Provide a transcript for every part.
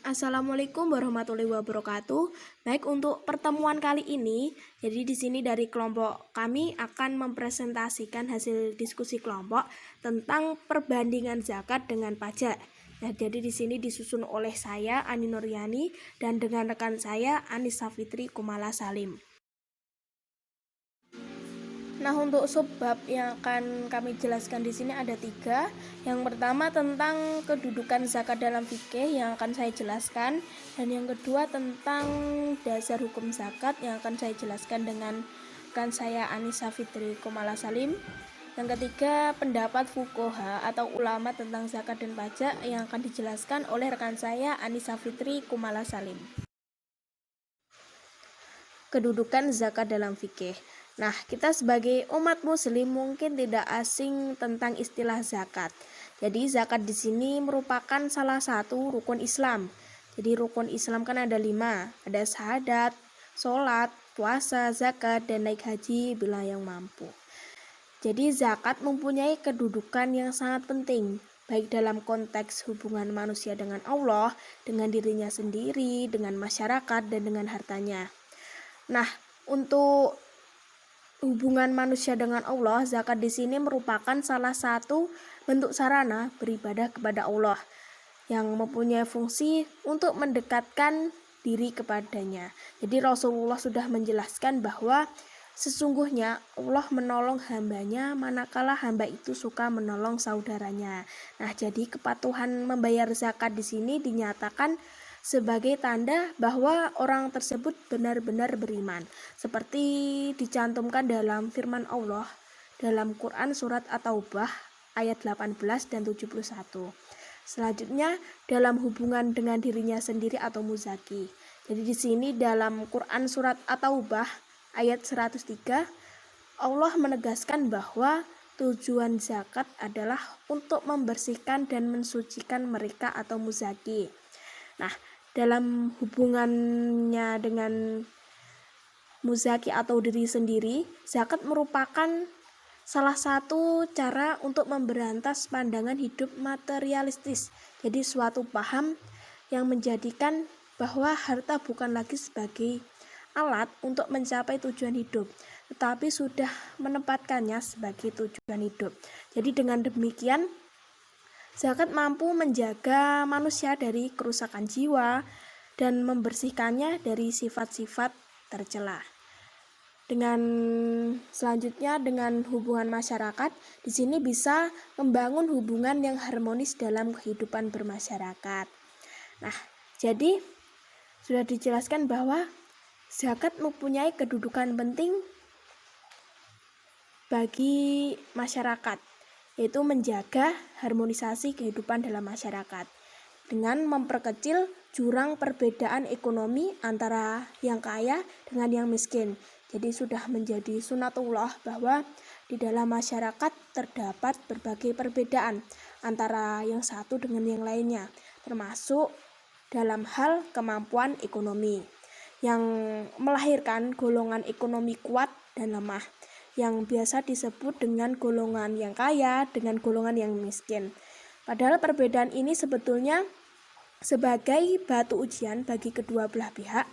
Assalamualaikum warahmatullahi wabarakatuh. Baik, untuk pertemuan kali ini, jadi di sini dari kelompok kami akan mempresentasikan hasil diskusi kelompok tentang perbandingan zakat dengan pajak. Nah, jadi di sini disusun oleh saya Ani Nuryani dan dengan rekan saya Anissa Fitri Kumala Salim. Nah, untuk subbab yang akan kami jelaskan di sini ada 3. Yang pertama tentang kedudukan zakat dalam fikih yang akan saya jelaskan, dan yang kedua tentang dasar hukum zakat yang akan saya jelaskan dengan rekan saya Anissa Fitri Kumala Salim. Yang ketiga, pendapat fuqaha atau ulama tentang zakat dan pajak yang akan dijelaskan oleh rekan saya Anissa Fitri Kumala Salim. Kedudukan zakat dalam fikih. Nah, kita sebagai umat muslim mungkin tidak asing tentang istilah zakat. Jadi zakat di sini merupakan salah satu rukun Islam. Jadi rukun Islam kan ada 5, ada syahadat, sholat, puasa, zakat, dan naik haji bila yang mampu. Jadi zakat mempunyai kedudukan yang sangat penting, baik dalam konteks hubungan manusia dengan Allah, dengan dirinya sendiri, dengan masyarakat, dan dengan hartanya. Nah, untuk hubungan manusia dengan Allah, zakat di sini merupakan salah satu bentuk sarana beribadah kepada Allah yang mempunyai fungsi untuk mendekatkan diri kepadanya. Jadi Rasulullah sudah menjelaskan bahwa sesungguhnya Allah menolong hambanya manakala hamba itu suka menolong saudaranya. Nah, jadi kepatuhan membayar zakat di sini dinyatakan sebagai tanda bahwa orang tersebut benar-benar beriman, seperti dicantumkan dalam firman Allah dalam Quran surat At-Taubah ayat 18 dan 71. Selanjutnya dalam hubungan dengan dirinya sendiri atau muzaki. Jadi di sini dalam Quran surat At-Taubah ayat 103 Allah menegaskan bahwa tujuan zakat adalah untuk membersihkan dan mensucikan mereka atau muzaki. Nah, dalam hubungannya dengan muzaki atau diri sendiri, zakat merupakan salah satu cara untuk memberantas pandangan hidup materialistis. Jadi suatu paham yang menjadikan bahwa harta bukan lagi sebagai alat untuk mencapai tujuan hidup, tetapi sudah menempatkannya sebagai tujuan hidup. Jadi dengan demikian zakat mampu menjaga manusia dari kerusakan jiwa dan membersihkannya dari sifat-sifat tercela. Dengan selanjutnya dengan hubungan masyarakat, di sini bisa membangun hubungan yang harmonis dalam kehidupan bermasyarakat. Nah, jadi sudah dijelaskan bahwa zakat mempunyai kedudukan penting bagi masyarakat, yaitu menjaga harmonisasi kehidupan dalam masyarakat dengan memperkecil jurang perbedaan ekonomi antara yang kaya dengan yang miskin. Jadi sudah menjadi sunatullah bahwa di dalam masyarakat terdapat berbagai perbedaan antara yang satu dengan yang lainnya, termasuk dalam hal kemampuan ekonomi yang melahirkan golongan ekonomi kuat dan lemah, yang biasa disebut dengan golongan yang kaya dengan golongan yang miskin. Padahal perbedaan ini sebetulnya sebagai batu ujian bagi kedua belah pihak.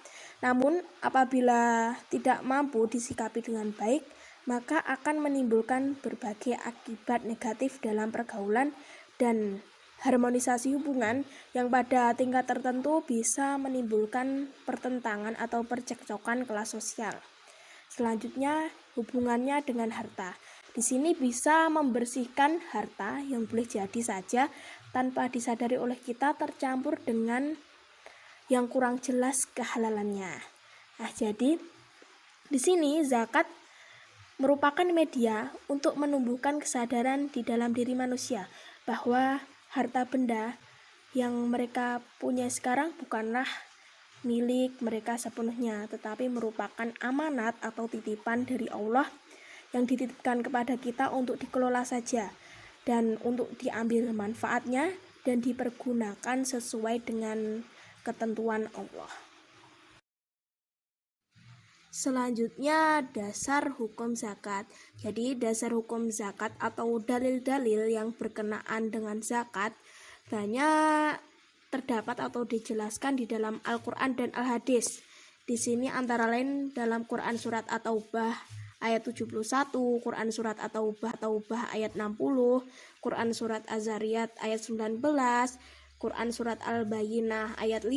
Namun apabila tidak mampu disikapi dengan baik, maka akan menimbulkan berbagai akibat negatif dalam pergaulan dan harmonisasi hubungan yang pada tingkat tertentu bisa menimbulkan pertentangan atau percekcokan kelas sosial. Selanjutnya, hubungannya dengan harta. Di sini bisa membersihkan harta yang boleh jadi saja tanpa disadari oleh kita tercampur dengan yang kurang jelas kehalalannya. Nah, jadi di sini zakat merupakan media untuk menumbuhkan kesadaran di dalam diri manusia bahwa harta benda yang mereka punya sekarang bukanlah milik mereka sepenuhnya, tetapi merupakan amanat atau titipan dari Allah yang dititipkan kepada kita untuk dikelola saja dan untuk diambil manfaatnya dan dipergunakan sesuai dengan ketentuan Allah. Selanjutnya dasar hukum zakat. Jadi dasar hukum zakat atau dalil-dalil yang berkenaan dengan zakat banyak terdapat atau dijelaskan di dalam Al-Quran dan Al-Hadis. Di sini antara lain dalam Quran Surat At-Taubah ayat 71, Quran Surat At-Taubah ayat 60, Quran Surat Az-Zariyat ayat 19, Quran Surat Al-Bayyinah ayat 5,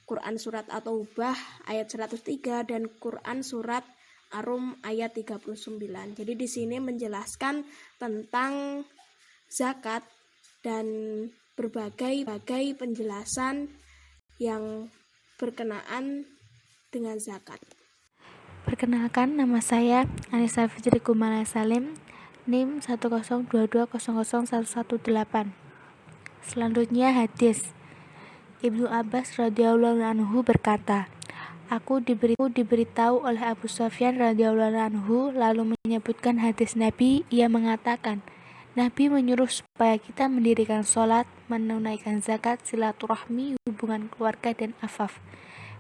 Quran Surat At-Taubah ayat 103, dan Quran Surat Ar-Rum ayat 39. Jadi di sini menjelaskan tentang zakat dan berbagai penjelasan yang berkenaan dengan zakat. Perkenalkan, nama saya Anissa Fitri Kumala Salim, NIM 102200118. Selanjutnya hadis. Ibnu Abbas radhiyallahu anhu berkata, Aku diberitahu oleh Abu Sufyan radhiyallahu anhu lalu menyebutkan hadis Nabi. Ia mengatakan, Nabi menyuruh supaya kita mendirikan sholat, menunaikan zakat, silaturahmi, hubungan keluarga, dan afaf,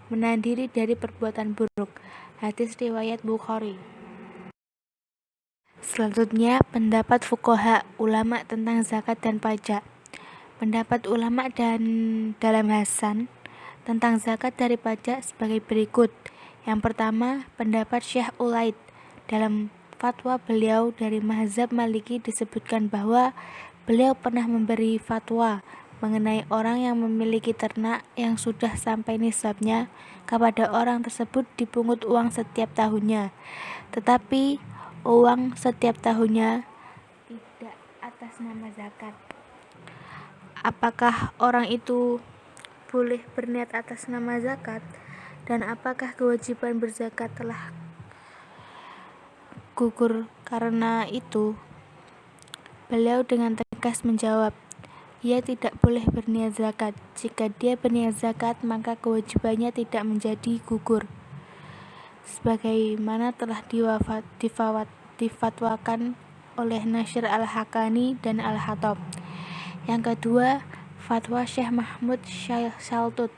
menahan diri dari perbuatan buruk. Hadis riwayat Bukhari. Selanjutnya, pendapat fuqaha ulama tentang zakat dan pajak. Pendapat ulama dan dalam Hasan tentang zakat dari pajak sebagai berikut. Yang pertama, pendapat Syekh Ulaid. Dalam fatwa beliau dari mazhab Maliki disebutkan bahwa beliau pernah memberi fatwa mengenai orang yang memiliki ternak yang sudah sampai nisabnya. Kepada orang tersebut dipungut uang setiap tahunnya, tetapi uang setiap tahunnya tidak atas nama zakat. Apakah orang itu boleh berniat atas nama zakat, dan apakah kewajiban berzakat telah gugur karena itu? Beliau dengan tegas menjawab, ia tidak boleh berniat zakat. Jika dia berniat zakat, maka kewajibannya tidak menjadi gugur, sebagaimana telah difatwakan oleh Nashr Al-Hakani dan Al-Hatab. Yang kedua, fatwa Syekh Mahmud Shaltut.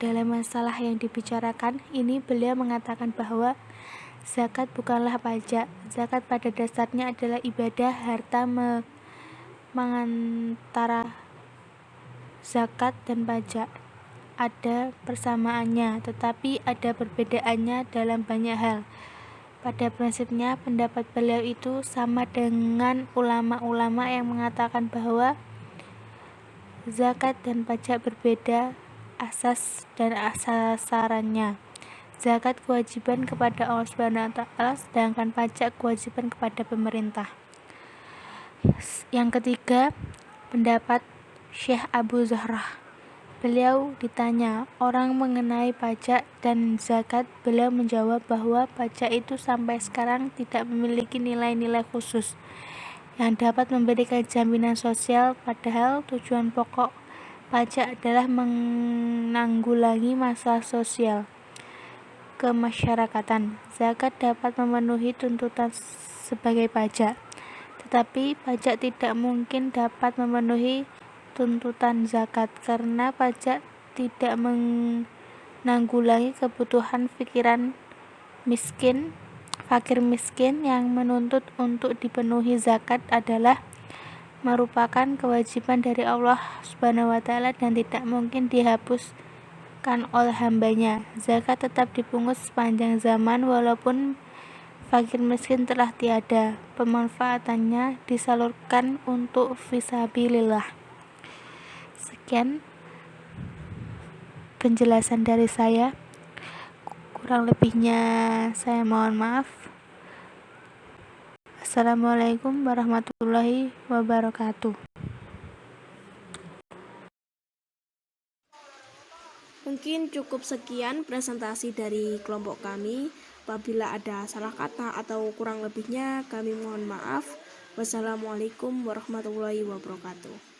Dalam masalah yang dibicarakan ini, beliau mengatakan bahwa zakat bukanlah pajak. Zakat pada dasarnya adalah ibadah harta. Mengantara zakat dan pajak ada persamaannya, tetapi ada perbedaannya dalam banyak hal. Pada prinsipnya, pendapat beliau itu sama dengan ulama-ulama yang mengatakan bahwa zakat dan pajak berbeda asas dan sasarannya. Zakat kewajiban kepada Allah Subhanahu wa taala, sedangkan pajak kewajiban kepada pemerintah. Yang ketiga, pendapat Syekh Abu Zahrah. Beliau ditanya orang mengenai pajak dan zakat. Beliau menjawab bahwa pajak itu sampai sekarang tidak memiliki nilai-nilai khusus yang dapat memberikan jaminan sosial, padahal tujuan pokok pajak adalah menanggulangi masalah sosial kemasyarakatan. Zakat dapat memenuhi tuntutan sebagai pajak, tetapi pajak tidak mungkin dapat memenuhi tuntutan zakat karena pajak tidak menanggulangi kebutuhan fakir miskin yang menuntut untuk dipenuhi. Zakat adalah merupakan kewajiban dari Allah Subhanahu wa taala dan tidak mungkin dihapuskan oleh hambanya. Zakat tetap dipungut sepanjang zaman walaupun fakir miskin telah tiada. Pemanfaatannya disalurkan untuk fisabilillah. Sekian penjelasan dari saya. Kurang lebihnya saya mohon maaf. Assalamualaikum warahmatullahi wabarakatuh. Mungkin cukup sekian presentasi dari kelompok kami. Apabila ada salah kata atau kurang lebihnya, kami mohon maaf. Wassalamualaikum warahmatullahi wabarakatuh.